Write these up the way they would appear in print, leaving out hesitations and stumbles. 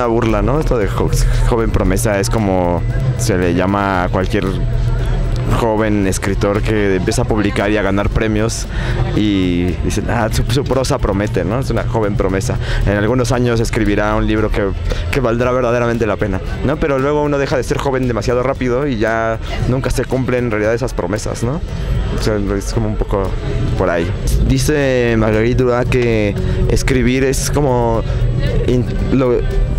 una burla, ¿no? Esto de joven promesa es como se le llama a cualquier joven escritor que empieza a publicar y a ganar premios y dicen, su prosa promete, ¿no? Es una joven promesa. En algunos años escribirá un libro que valdrá verdaderamente la pena, ¿no? Pero luego uno deja de ser joven demasiado rápido y ya nunca se cumplen en realidad esas promesas, ¿no? O sea, es como un poco por ahí. Dice Marguerite Duras que escribir es como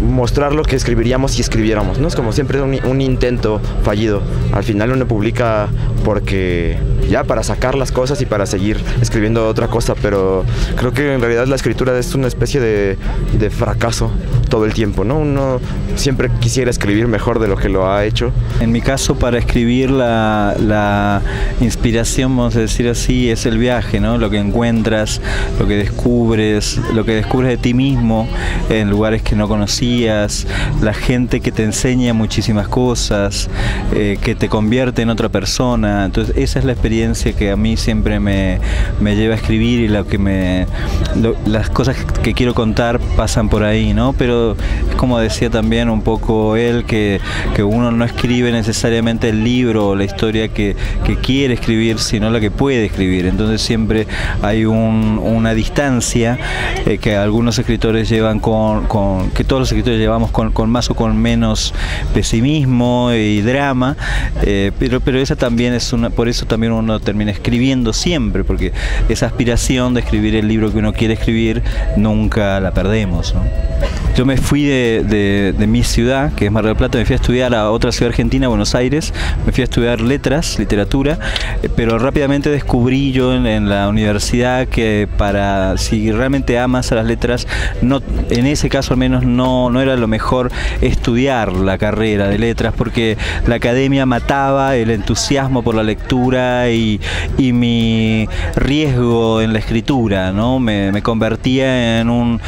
mostrar lo que escribiríamos si escribiéramos, ¿no? Es como siempre un intento fallido. Al final uno publica porque ya para sacar las cosas y para seguir escribiendo otra cosa, pero creo que en realidad la escritura es una especie de fracaso todo el tiempo, ¿no? Uno siempre quisiera escribir mejor de lo que lo ha hecho. En mi caso, para escribir la inspiración, vamos a decir así, es el viaje, ¿no? Lo que encuentras, lo que descubres de ti mismo en lugares que no conocías, la gente que te enseña muchísimas cosas, que te convierte en otra persona. Entonces esa es la experiencia que a mí siempre me lleva a escribir y las cosas que quiero contar pasan por ahí, ¿no? Pero es como decía también un poco él, que uno no escribe necesariamente el libro o la historia que quiere escribir, sino la que puede escribir. Entonces siempre hay una distancia que algunos escritores llevan que todos los escritores llevamos con más o con menos pesimismo y drama, pero esa también es por eso también uno termina escribiendo siempre, porque esa aspiración de escribir el libro que uno quiere escribir nunca la perdemos, ¿no? Yo me fui de mi ciudad, que es Mar del Plata, me fui a estudiar a otra ciudad argentina, Buenos Aires, me fui a estudiar letras, literatura, pero rápidamente descubrí yo en la universidad que si realmente amas a las letras, en ese caso al menos no era lo mejor estudiar la carrera de letras, porque la academia mataba el entusiasmo por la lectura y mi riesgo en la escritura, ¿no? Me convertía en un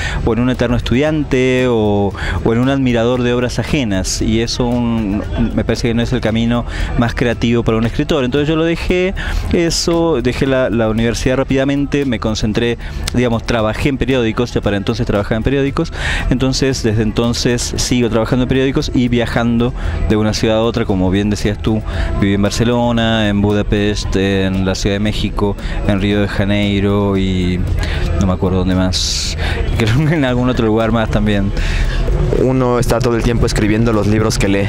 eterno estudiante o en un admirador de obras ajenas, y eso me parece que no es el camino más creativo para un escritor. Entonces yo lo dejé, dejé la universidad rápidamente, me concentré, digamos, trabajé en periódicos, ya para entonces trabajaba en periódicos, entonces desde entonces sigo trabajando en periódicos y viajando de una ciudad a otra, como bien decías tú, viví en Barcelona, en Budapest, en la Ciudad de México, en Río de Janeiro y no me acuerdo dónde más, creo que en algún otro lugar más también. Uno está todo el tiempo escribiendo los libros que lee,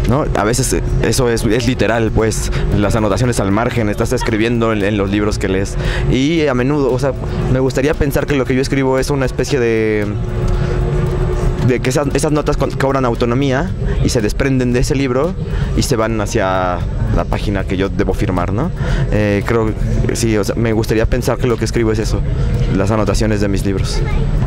¿no? A veces eso es literal, pues, las anotaciones al margen, estás escribiendo en los libros que lees. Y a menudo, o sea, me gustaría pensar que lo que yo escribo es una especie de que esas notas cobran autonomía y se desprenden de ese libro y se van hacia la página que yo debo firmar, ¿no? Creo que sí, o sea, me gustaría pensar que lo que escribo es eso, las anotaciones de mis libros.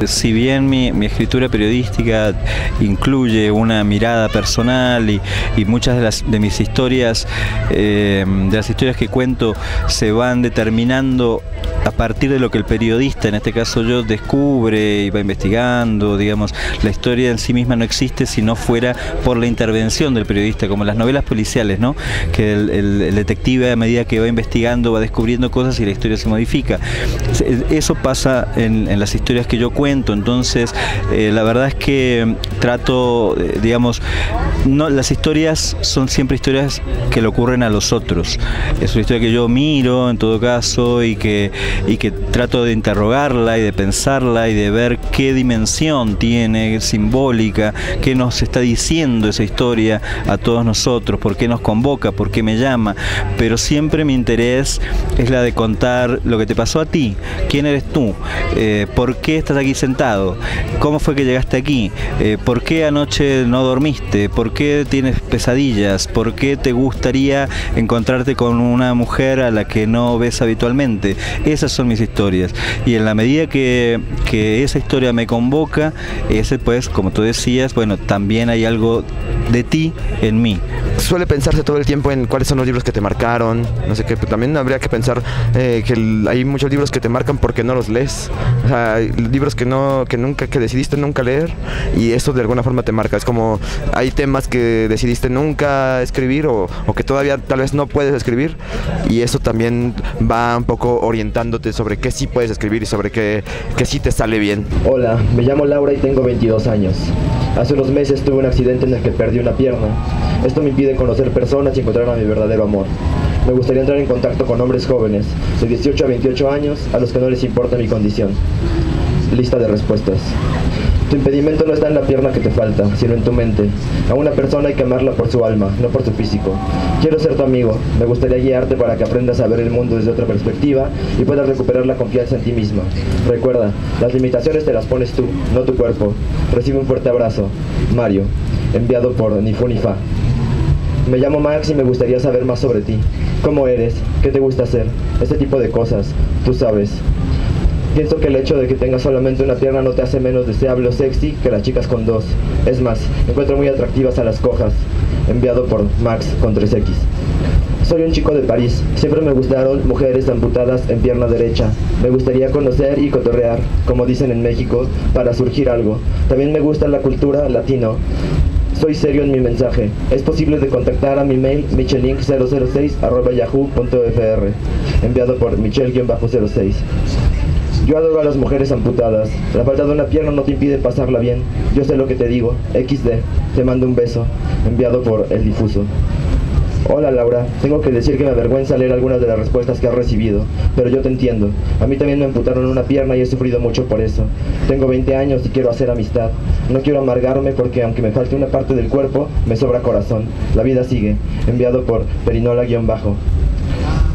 Si bien mi escritura periodística incluye una mirada personal y muchas de mis historias, de las historias que cuento, se van determinando a partir de lo que el periodista, en este caso yo, descubre y va investigando, digamos, la historia en sí misma no existe si no fuera por la intervención del periodista, como en las novelas policiales, ¿no? Que el detective, a medida que va investigando, va descubriendo cosas y la historia se modifica. Eso pasa en las historias que yo cuento. Entonces la verdad es que trato, digamos, las historias son siempre historias que le ocurren a los otros. Es una historia que yo miro en todo caso y que trato de interrogarla y de pensarla y de ver qué dimensión tiene simbólica, qué nos está diciendo esa historia a todos nosotros, por qué nos convoca, por qué me llama. Pero siempre mi interés es la de contar lo que te pasó a ti, quién eres tú, por qué estás aquí sentado, cómo fue que llegaste aquí, por qué anoche no dormiste, por qué tienes pesadillas, por qué te gustaría encontrarte con una mujer a la que no ves habitualmente. Esas son mis historias, y en la medida que esa historia me convoca, pues, como tú decías, bueno, también hay algo de ti en mí. Suele pensarse todo el tiempo en cuáles son los libros que te marcaron, no sé qué, pero también habría que pensar que hay muchos libros que te marcan porque no los lees, o sea, hay libros que decidiste nunca leer y eso de alguna forma te marca. Es como hay temas que decidiste nunca escribir o que todavía tal vez no puedes escribir, y eso también va un poco orientándote sobre qué sí puedes escribir y sobre qué sí te sale bien. Hola, me llamo Laura y tengo 22 años. Hace unos meses tuve un accidente en el que perdí una pierna. Esto me impide conocer personas y encontrar a mi verdadero amor. Me gustaría entrar en contacto con hombres jóvenes, de 18 a 28 años, a los que no les importa mi condición. Lista de respuestas. Tu impedimento no está en la pierna que te falta, sino en tu mente. A una persona hay que amarla por su alma, no por su físico. Quiero ser tu amigo. Me gustaría guiarte para que aprendas a ver el mundo desde otra perspectiva y puedas recuperar la confianza en ti misma. Recuerda, las limitaciones te las pones tú, no tu cuerpo. Recibe un fuerte abrazo. Mario. Enviado por Nifunifa. Me llamo Max y me gustaría saber más sobre ti. ¿Cómo eres? ¿Qué te gusta hacer? Este tipo de cosas. Tú sabes. Pienso que el hecho de que tengas solamente una pierna no te hace menos deseable o sexy que las chicas con dos. Es más, encuentro muy atractivas a las cojas. Enviado por Max con 3X. Soy un chico de París. Siempre me gustaron mujeres amputadas en pierna derecha. Me gustaría conocer y cotorrear, como dicen en México, para surgir algo. También me gusta la cultura latino. Soy serio en mi mensaje. Es posible de contactar a mi mail michelink006@yahoo.fr. Enviado por michel-06. Yo adoro a las mujeres amputadas. La falta de una pierna no te impide pasarla bien. Yo sé lo que te digo. XD. Te mando un beso. Enviado por El Difuso. Hola Laura, tengo que decir que me avergüenza leer algunas de las respuestas que has recibido, pero yo te entiendo. A mí también me amputaron una pierna y he sufrido mucho por eso. Tengo 20 años y quiero hacer amistad. No quiero amargarme porque aunque me falte una parte del cuerpo, me sobra corazón. La vida sigue. Enviado por Perinola-bajo.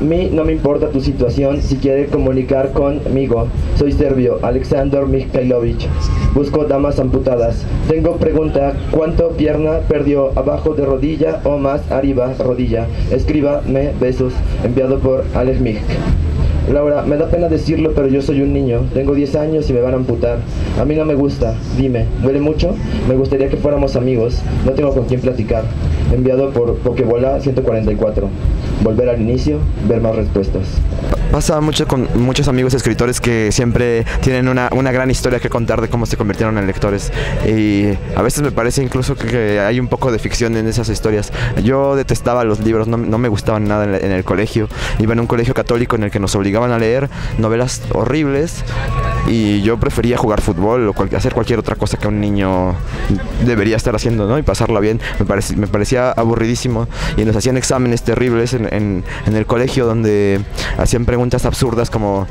mí no me importa tu situación si quiere comunicar conmigo. Soy serbio, Aleksandar Mikhailovich. Busco damas amputadas. Tengo pregunta, ¿cuánto pierna perdió? ¿Abajo de rodilla o más arriba rodilla? Escríbame, besos. Enviado por Alex Mik. Laura, me da pena decirlo, pero yo soy un niño. Tengo 10 años y me van a amputar. A mí no me gusta. Dime, ¿duele mucho? Me gustaría que fuéramos amigos. No tengo con quién platicar. Enviado por Pokebola 144. Volver al inicio, ver más respuestas. Pasa mucho con muchos amigos escritores que siempre tienen una gran historia que contar de cómo se convirtieron en lectores, y a veces me parece incluso que hay un poco de ficción en esas historias. Yo detestaba los libros, no me gustaban nada en el colegio. Iba en un colegio católico en el que nos obligaban a leer novelas horribles y yo prefería jugar fútbol o hacer cualquier otra cosa que un niño debería estar haciendo, ¿no? Y pasarla bien. Me parecía aburridísimo, y nos hacían exámenes terribles en el colegio donde hacían preguntas absurdas como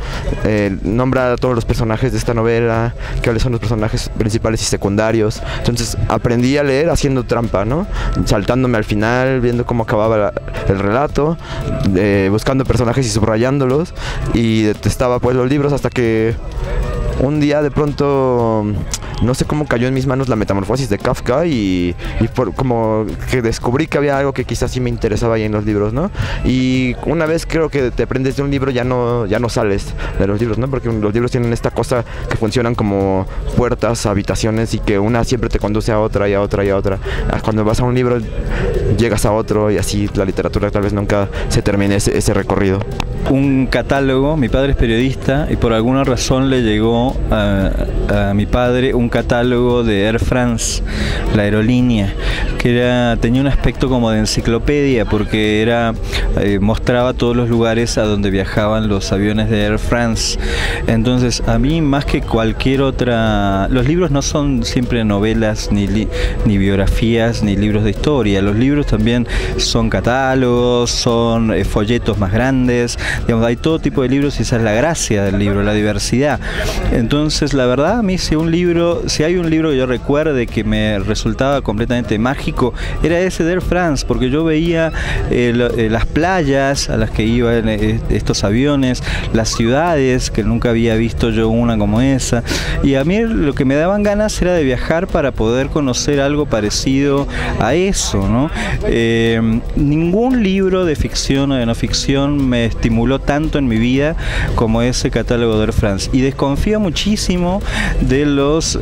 nombra a todos los personajes de esta novela, cuáles son los personajes principales y secundarios. Entonces aprendí a leer haciendo trampa, ¿no? Saltándome al final, viendo cómo acababa el relato, buscando personajes y subrayándolos, y detestaba pues los libros hasta que un día de pronto no sé cómo cayó en mis manos La Metamorfosis de Kafka, y como que descubrí que había algo que quizás sí me interesaba ahí en los libros, ¿no? Y una vez creo que te aprendes de un libro ya no sales de los libros, ¿no? Porque los libros tienen esta cosa que funcionan como puertas, habitaciones, y que una siempre te conduce a otra y a otra y a otra. Cuando vas a un libro llegas a otro, y así la literatura tal vez nunca se termine ese recorrido. Un catálogo, mi padre es periodista y por alguna razón le llegó a mi padre un catálogo de Air France, la aerolínea, que tenía un aspecto como de enciclopedia, porque mostraba todos los lugares a donde viajaban los aviones de Air France. Entonces a mí, más que cualquier otra, los libros no son siempre novelas ni biografías ni libros de historia. Los libros también son catálogos, son folletos más grandes. Digamos, hay todo tipo de libros, y esa es la gracia del libro, la diversidad. Entonces, la verdad, a mí si hay un libro que yo recuerde que me resultaba completamente mágico, era ese de Air France, porque yo veía las playas a las que iban estos aviones, las ciudades, que nunca había visto yo una como esa, y a mí lo que me daban ganas era de viajar para poder conocer algo parecido a eso, ¿no? Ningún libro de ficción o de no ficción me estimuló tanto en mi vida como ese catálogo de Air France, y desconfío muchísimo de los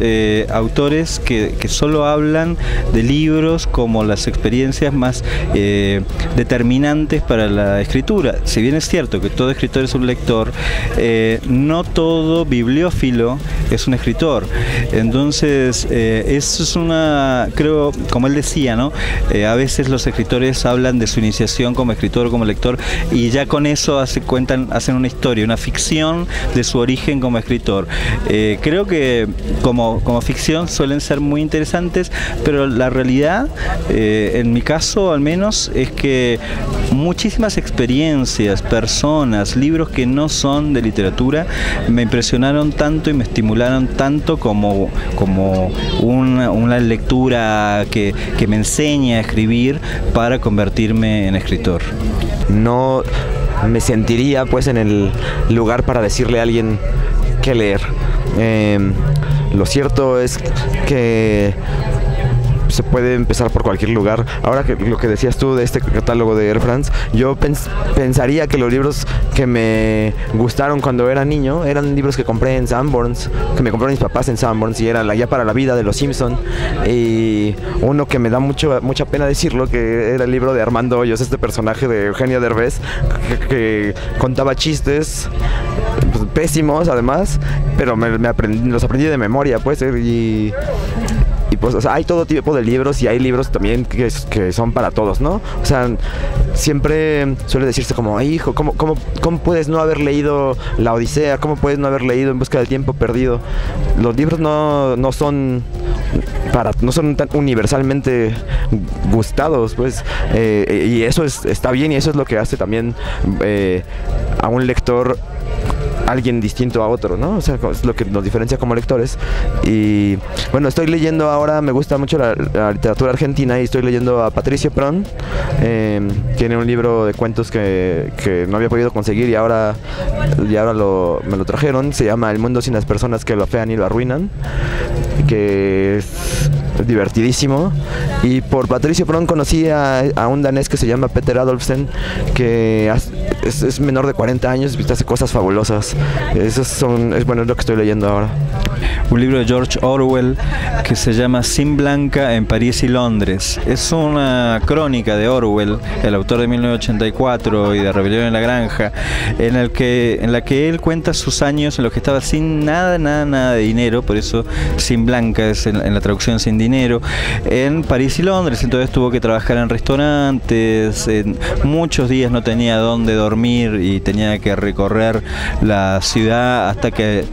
autores que solo hablan de libros como las experiencias más determinantes para la escritura. Si bien es cierto que todo escritor es un lector, no todo bibliófilo es un escritor. Entonces, eso es creo, como él decía, ¿no? A veces los escritores hablan de su iniciación como escritor o como lector y ya con eso hacen una historia, una ficción de su origen como escritor. Creo que como ficción suelen ser muy interesantes, pero la realidad, en mi caso al menos, es que muchísimas experiencias, personas, libros que no son de literatura me impresionaron tanto y me estimularon tanto como una lectura que me enseña a escribir para convertirme en escritor. No me sentiría pues en el lugar para decirle a alguien qué leer. Lo cierto es que se puede empezar por cualquier lugar. Ahora que lo que decías tú de este catálogo de Air France, yo pensaría que los libros que me gustaron cuando era niño eran libros que compré en Sanborns, que me compraron mis papás en Sanborns, y era La Guía para la Vida de los Simpson, y uno que me da mucha pena decirlo, que era el libro de Armando Hoyos, este personaje de Eugenio Derbez, que contaba chistes pues, pésimos además, pero los aprendí de memoria, pues, y pues, o sea, hay todo tipo de libros y hay libros también que son para todos, ¿no? O sea, siempre suele decirse como, ay, hijo, ¿cómo puedes no haber leído La Odisea? ¿Cómo puedes no haber leído En busca del tiempo perdido? Los libros no son tan universalmente gustados, pues, y eso está bien, y eso es lo que hace también a un lector alguien distinto a otro, ¿no? O sea, es lo que nos diferencia como lectores. Y bueno, estoy leyendo ahora, me gusta mucho la literatura argentina y estoy leyendo a Patricio Prón. Tiene un libro de cuentos que no había podido conseguir y ahora me lo trajeron. Se llama El mundo sin las personas que lo afean y lo arruinan, que es divertidísimo. Y por Patricio Prón conocí a un danés que se llama Peter Adolfsen, que es menor de 40 años y hace cosas fabulosas. Es lo que estoy leyendo ahora. Un libro de George Orwell que se llama Sin Blanca en París y Londres. Es una crónica de Orwell, el autor de 1984 y de Rebelión en la Granja, en la que él cuenta sus años en los que estaba sin nada de dinero, por eso Sin Blanca es en la traducción sin dinero, en París y Londres. Entonces tuvo que trabajar en restaurantes, muchos días no tenía dónde dormir y tenía que recorrer la ciudad hasta que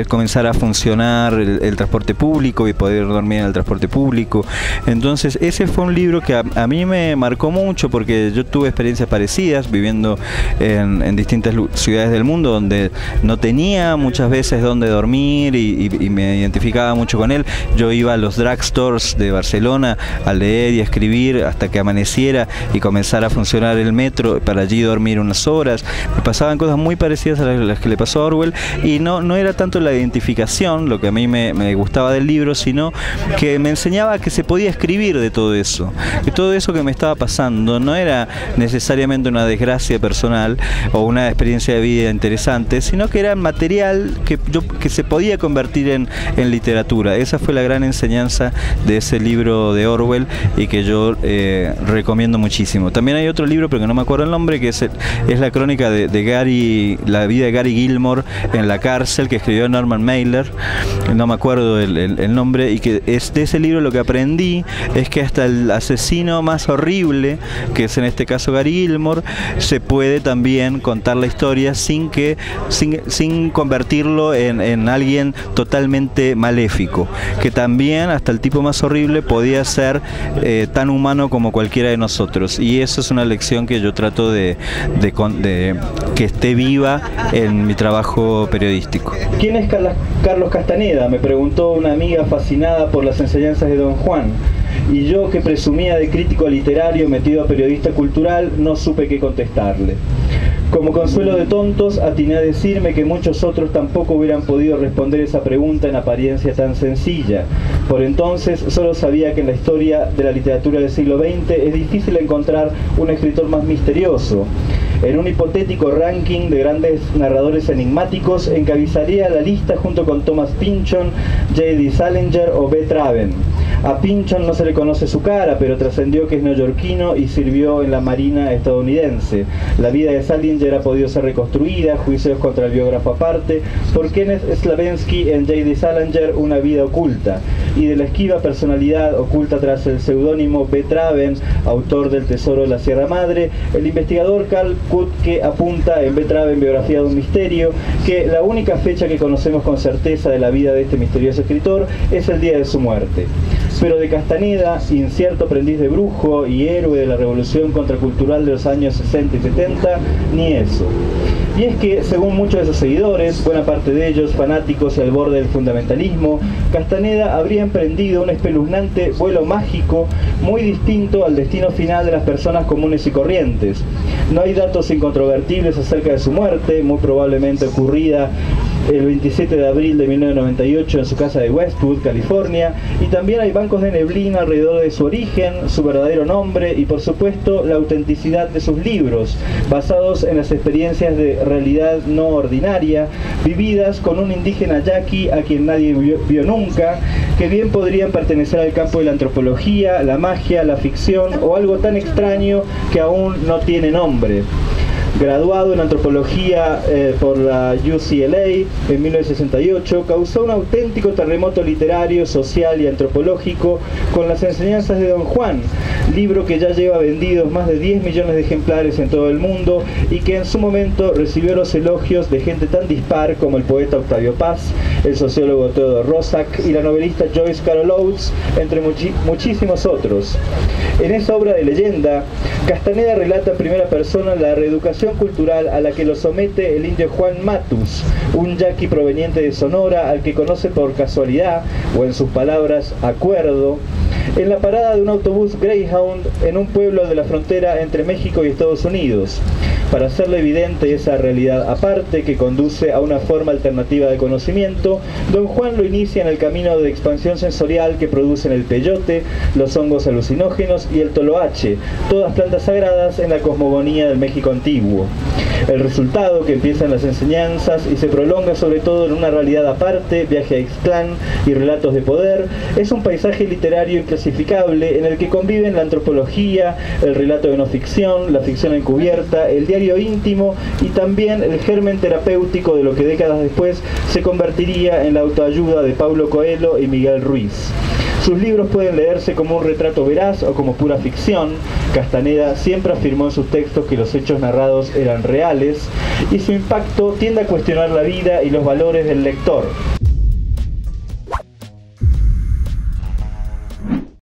comenzara a funcionar el transporte público y poder dormir en el transporte público. Entonces ese fue un libro que a mí me marcó mucho, porque yo tuve experiencias parecidas viviendo en distintas ciudades del mundo donde no tenía muchas veces dónde dormir y me identificaba mucho con él. Yo iba a los drugstores de Barcelona a leer y a escribir hasta que amaneciera y comenzara a funcionar el metro para allí dormir unas horas. Me pasaban cosas muy parecidas a las que le pasó a Orwell, y no era tanto la identificación lo que a mí me gustaba del libro, sino que me enseñaba que se podía escribir de todo eso, que todo eso que me estaba pasando no era necesariamente una desgracia personal o una experiencia de vida interesante, sino que era material que se podía convertir en literatura. Esa fue la gran enseñanza de ese libro de Orwell y que yo recomiendo muchísimo. También hay otro libro, pero que no me acuerdo el nombre, que es la crónica de la vida de Gary Gilmore en la cárcel, que escribió Norman Mailer, no me acuerdo el nombre, y que de ese libro lo que aprendí es que hasta el asesino más horrible, que es en este caso Gary Gilmore, se puede también contar la historia sin convertirlo en alguien totalmente maléfico, que también hasta el tipo más horrible podía ser tan humano como cualquiera de nosotros, y eso es una lección que yo trato de que esté viva en mi trabajo periodístico. ¿Quién es Carlos Castaneda?, me preguntó una amiga fascinada por las enseñanzas de Don Juan, y yo, que presumía de crítico literario metido a periodista cultural, no supe qué contestarle. Como consuelo de tontos, atiné a decirme que muchos otros tampoco hubieran podido responder esa pregunta en apariencia tan sencilla. Por entonces solo sabía que en la historia de la literatura del siglo XX es difícil encontrar un escritor más misterioso. En un hipotético ranking de grandes narradores enigmáticos encabezaría la lista junto con Thomas Pynchon, J.D. Salinger o B. Traven. A Pynchon no se le conoce su cara, pero trascendió que es neoyorquino y sirvió en la Marina estadounidense. La vida de Salinger ha podido ser reconstruida, juicios contra el biógrafo aparte, por Kenneth Slavenski en J.D. Salinger, Una vida oculta, y de la esquiva personalidad oculta tras el seudónimo B. Traven, autor del Tesoro de la Sierra Madre, el investigador Carl Kuttke apunta en B. Traven, biografía de un misterio, que la única fecha que conocemos con certeza de la vida de este misterioso escritor es el día de su muerte. Pero de Castaneda, incierto aprendiz de brujo y héroe de la revolución contracultural de los años 60 y 70, ni eso. Y es que, según muchos de sus seguidores, buena parte de ellos fanáticos y al borde del fundamentalismo, Castaneda habría emprendido un espeluznante vuelo mágico muy distinto al destino final de las personas comunes y corrientes. No hay datos incontrovertibles acerca de su muerte, muy probablemente ocurrida el 27 de abril de 1998 en su casa de Westwood, California, y también hay bancos de neblina alrededor de su origen, su verdadero nombre y por supuesto la autenticidad de sus libros, basados en las experiencias de realidad no ordinaria, vividas con un indígena yaqui a quien nadie vio nunca, que bien podrían pertenecer al campo de la antropología, la magia, la ficción o algo tan extraño que aún no tiene nombre. Graduado en antropología por la UCLA en 1968, causó un auténtico terremoto literario, social y antropológico con las enseñanzas de Don Juan, libro que ya lleva vendidos más de 10 millones de ejemplares en todo el mundo y que en su momento recibió los elogios de gente tan dispar como el poeta Octavio Paz, el sociólogo Theodore Roszak y la novelista Joyce Carol Oates, entre muchísimos otros. En esa obra de leyenda, Castaneda relata en primera persona la reeducación cultural a la que lo somete el indio Juan Matus, un yaqui proveniente de Sonora al que conoce por casualidad, o en sus palabras, acuerdo, en la parada de un autobús Greyhound en un pueblo de la frontera entre México y Estados Unidos. Para hacerle evidente esa realidad aparte que conduce a una forma alternativa de conocimiento, Don Juan lo inicia en el camino de expansión sensorial que producen el peyote, los hongos alucinógenos y el toloache, todas plantas sagradas en la cosmogonía del México antiguo. El resultado, que empieza en las enseñanzas y se prolonga sobre todo en una realidad aparte, viaje a Ixtlán y relatos de poder, es un paisaje literario inclasificable en el que conviven la antropología, el relato de no ficción, la ficción encubierta, el diario íntimo y también el germen terapéutico de lo que décadas después se convertiría en la autoayuda de Paulo Coelho y Miguel Ruiz. Sus libros pueden leerse como un retrato veraz o como pura ficción. Castaneda siempre afirmó en sus textos que los hechos narrados eran reales y su impacto tiende a cuestionar la vida y los valores del lector.